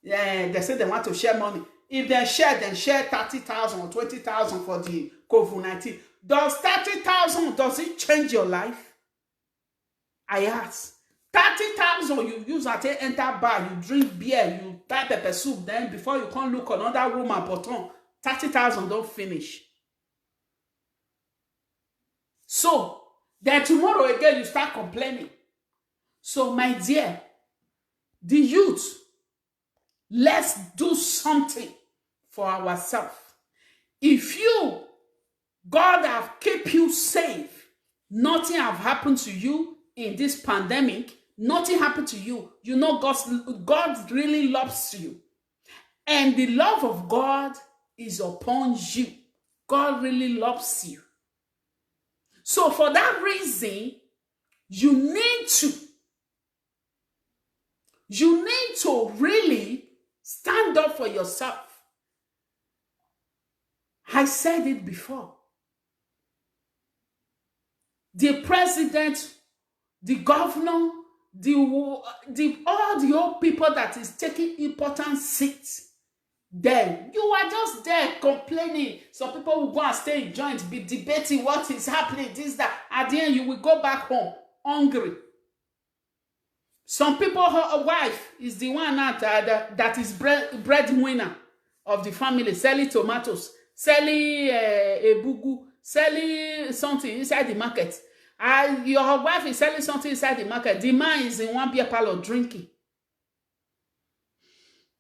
Yeah, they say they want to share money. If they share, then share 30,000 or 20,000 for the COVID-19. Does 30,000, does it change your life? I ask. 30,000 you use at a enter bar, you drink beer, you buy pepper soup, then before you can't look another room and bottom, 30,000 don't finish. So, then tomorrow again you start complaining. So, my dear, the youth, let's do something for ourselves. If you, God have kept you safe, nothing have happened to you in this pandemic, nothing happened to you. You know God really loves you. And the love of God is upon you. God really loves you. So for that reason, you need to really stand up for yourself. I said it before. The president, the governor, all the old people that is taking important seats, then you are just there complaining. Some people will go and stay in joints, be debating what is happening, this, that. At the end, you will go back home hungry. Some people, her wife is the one that is breadwinner of the family, selling tomatoes, selling ebugu, selling something inside the market. Your wife is selling something inside the market. The man is in one beer parlor drinking.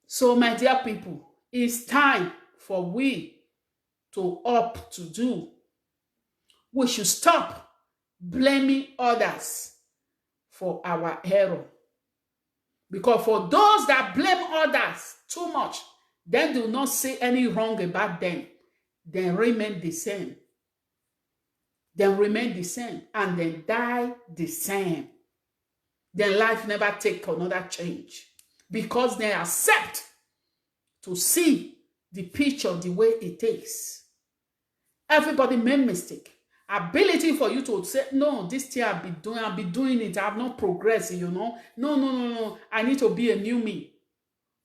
So, my dear people, it's time for we to do We should stop blaming others for our error. Because for those that blame others too much, then do not say any wrong about them, then remain the same. Then remain the same and then die the same. Then life never take another change because they accept to see the picture the way it is. Everybody made mistake. Ability for you to say, no, this thing I'll be doing it. I have not progressed, you know. No. I need to be a new me.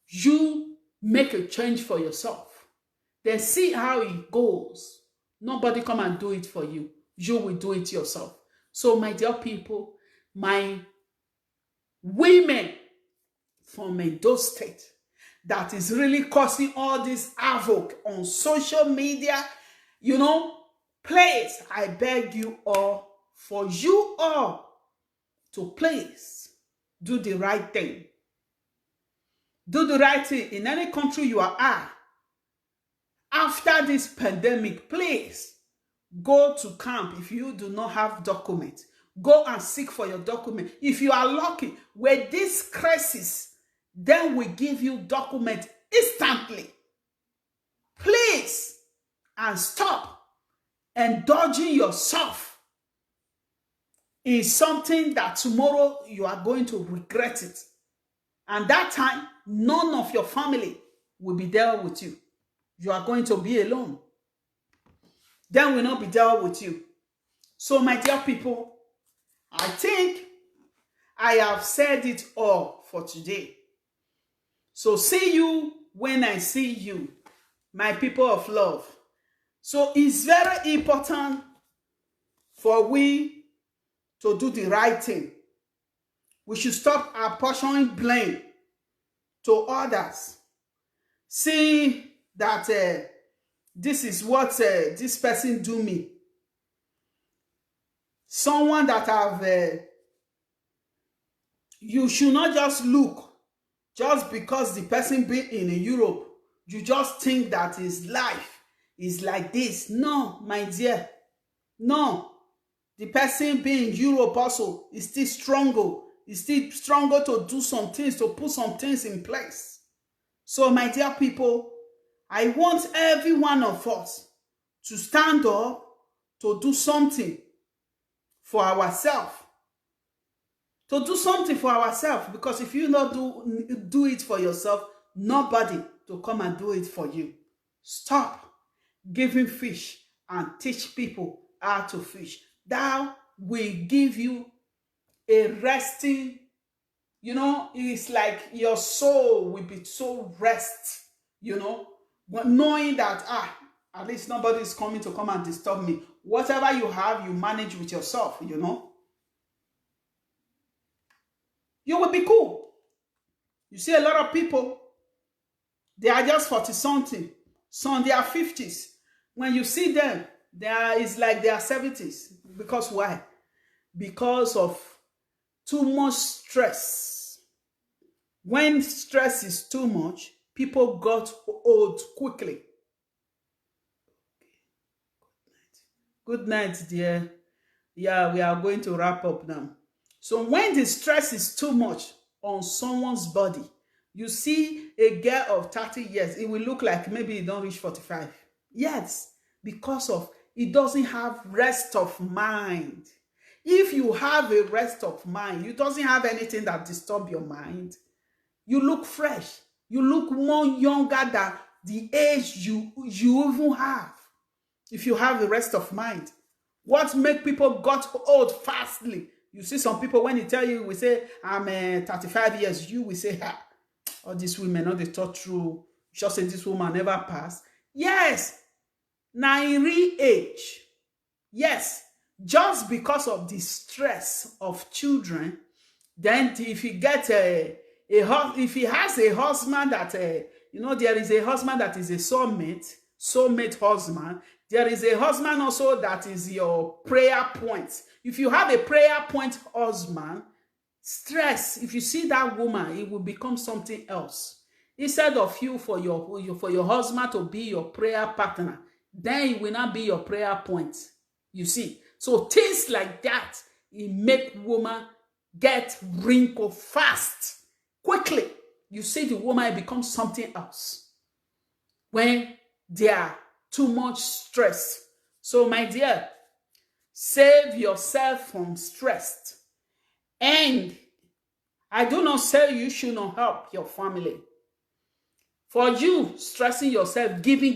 You make a change for yourself. Then see how it goes. Nobody come and do it for you. You will do it yourself. So, my dear people, my women from Edo State that is really causing all this havoc on social media, you know, please, I beg you all, for you all to please do the right thing. Do the right thing in any country you are at. After this pandemic, please go to camp if you do not have documents. Go and seek for your document. If you are lucky, with this crisis, then we give you document instantly. Please, and stop indulging yourself in something that tomorrow you are going to regret it. And that time, none of your family will be there with you. You are going to be alone. Then will not be there with you. So, my dear people, I think I have said it all for today. So, see you when I see you, my people of love. So, it's very important for we to do the right thing. We should stop apportioning blame to others. See that this is what this person do me. Someone that have, you should not just look, just because the person be in Europe, you just think that his life is like this. No, my dear. No. The person being in Europe also is still stronger. Is still stronger to do some things, to put some things in place. So, my dear people, I want every one of us to stand up to do something for ourselves. To do something for ourselves. Because if you not do it for yourself, nobody to come and do it for you. Stop giving fish and teach people how to fish. That will give you a resting, you know, it's like your soul will be so rest, you know, but knowing that, at least nobody is coming to come and disturb me. Whatever you have, you manage with yourself, you know. You will be cool. You see a lot of people, they are just 40-something. Some, they are 50s. When you see them, it's like they are 70s. Because why? Because of too much stress. When stress is too much, people got old quickly. Good night, dear. Yeah, we are going to wrap up now. So when the stress is too much on someone's body, you see a girl of 30 years, it will look like maybe it don't reach 45. Yes, because of it doesn't have rest of mind. If you have a rest of mind, you doesn't have anything that disturb your mind. You look fresh. You look more younger than the age you even have. If you have a rest of mind. What make people got old fastly? You see some people, when they tell you, we say, I'm 35 years, you will say, all these women, not they thought true. Just say this woman never passed. Yes, now in real age. Yes, just because of the stress of children, then if he gets if he has a husband that, you know, there is a husband that is a soulmate husband. There is a husband also that is your prayer point. If you have a prayer point husband, stress, if you see that woman, it will become something else. Instead of you for your husband to be your prayer partner, then it will not be your prayer point. You see, so things like that, it make woman get wrinkle fast, quickly. You see the woman becomes something else when they are too much stress. So my dear, save yourself from stress. And I do not say you should not help your family. For you stressing yourself, giving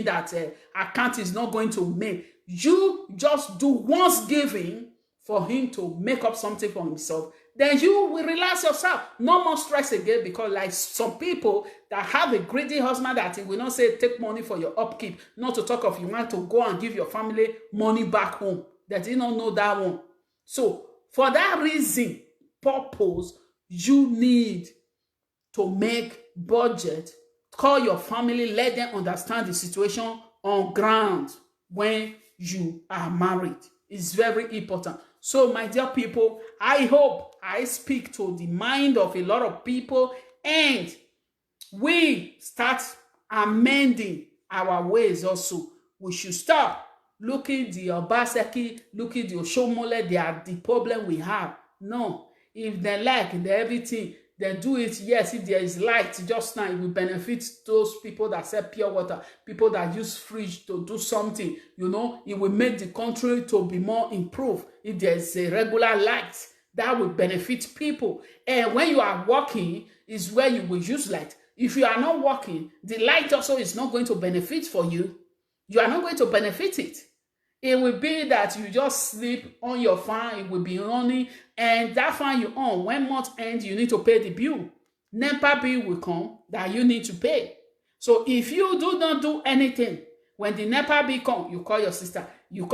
that account is not going to make, you just do once giving for him to make up something for himself, then you will relax yourself. No more stress again, because like some people that have a greedy husband that he will not say take money for your upkeep, not to talk of you want to go and give your family money back home. That you don't know that one. So for that reason, purpose, you need to make budget, call your family, let them understand the situation on ground when you are married. It's very important. So my dear people, I hope I speak to the mind of a lot of people and we start amending our ways also. We should stop looking the Obaseki, looking the Oshomole, they are the problem we have. No, if they like the everything, then do it. Yes, if there is light just now, it will benefit those people that sell pure water, people that use fridge to do something. You know, it will make the country to be more improved. If there is a regular light, that will benefit people. And when you are working, is where you will use light. If you are not working, the light also is not going to benefit for you. You are not going to benefit it. It will be that you just sleep on your fan, it will be running, and that fan you on, when month ends, you need to pay the bill. NEPA bill will come that you need to pay. So if you do not do anything, when the NEPA bill comes, you call your sister, you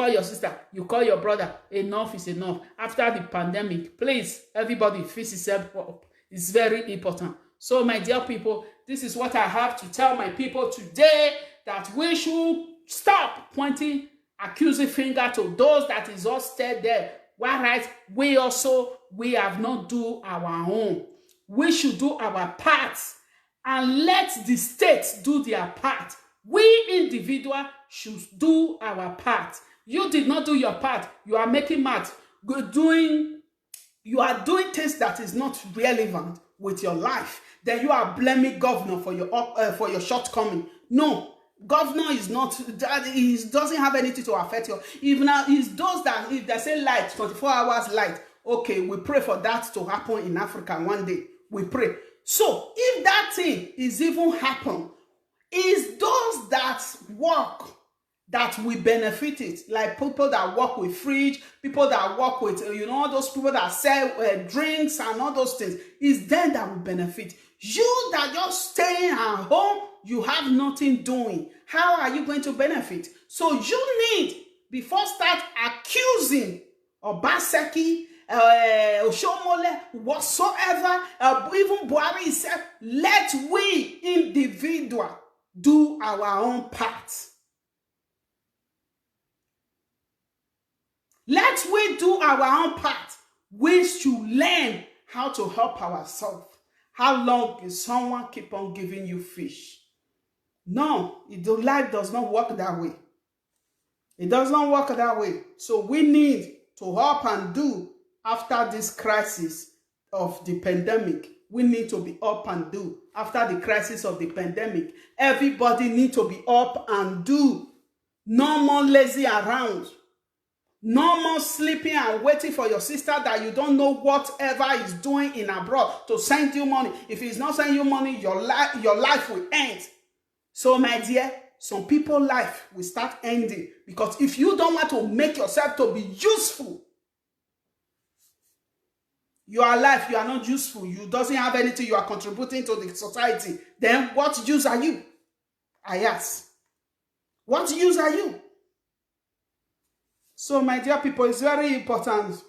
call your brother. Enough is enough. After the pandemic, please, everybody fix yourself up. It's very important. So my dear people, this is what I have to tell my people today, that we should stop pointing accusing finger to those that is all stayed there. Whereas we have not do our own. We should do our part and let the states do their part. We individual should do our part. You did not do your part. You are making math. You are doing things that is not relevant with your life. Then you are blaming governor for your shortcoming. No. Governor is not that, he doesn't have anything to affect you. Even now, he does that. If they say light, 24 hours light, okay, we pray for that to happen in Africa one day. We pray. So if that thing is even happen, is those that work that we benefit it, like people that work with fridge, people that work with all those people that sell drinks and all those things, is them that will benefit. You that just staying at home, you have nothing doing. How are you going to benefit? So you need, before start accusing Obaseki, Oshomole, whatsoever, even Buhari himself, let we individual do our own part. Let we do our own part. We should learn how to help ourselves. How long is someone keep on giving you fish? No, life does not work that way. It does not work that way. So we need to help and do after this crisis of the pandemic. We need to be up and do after the crisis of the pandemic. Everybody need to be up and do. No more lazy around. No more sleeping and waiting for your sister that you don't know whatever is doing in abroad to send you money. If he's not sending you money, your life will end. So my dear, some people's life will start ending, because if you don't want to make yourself to be useful, you are alive, you are not useful, you doesn't have anything you are contributing to the society, then what use are you? I ask. What use are you? So my dear people, it's very important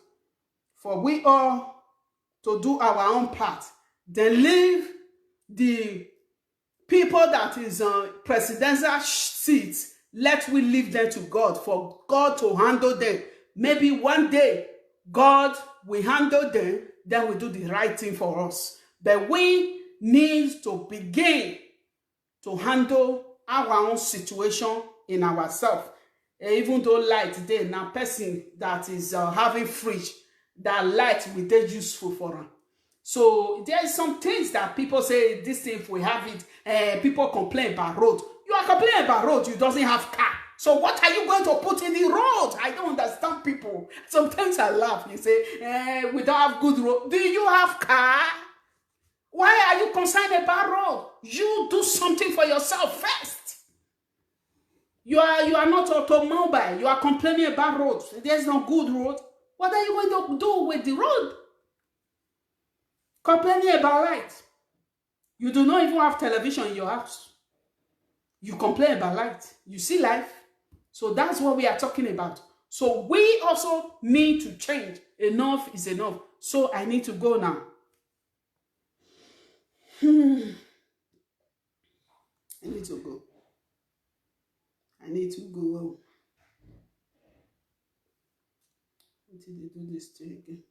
for we all to do our own part. Then leave the people that is on presidential seats, let we leave them to God, for God to handle them. Maybe one day God will handle them, then we do the right thing for us. But we need to begin to handle our own situation in ourselves. Even though light there, now person that is having fridge, that light will be useful for them. So there are some things that people say, this thing, if we have it, people complain about road. You are complaining about road, you doesn't have car. So what are you going to put in the road? I don't understand people. Sometimes I laugh. You say, we don't have good road. Do you have car? Why are you concerned about road? You do something for yourself first. You are not automobile. You are complaining about roads. There's no good road. What are you going to do with the road? Complaining about light. You do not even have television in your house. You complain about light. You see life. So that's what we are talking about. So we also need to change. Enough is enough. So I need to go now. I need to go. I need to go. Until they do this thing again.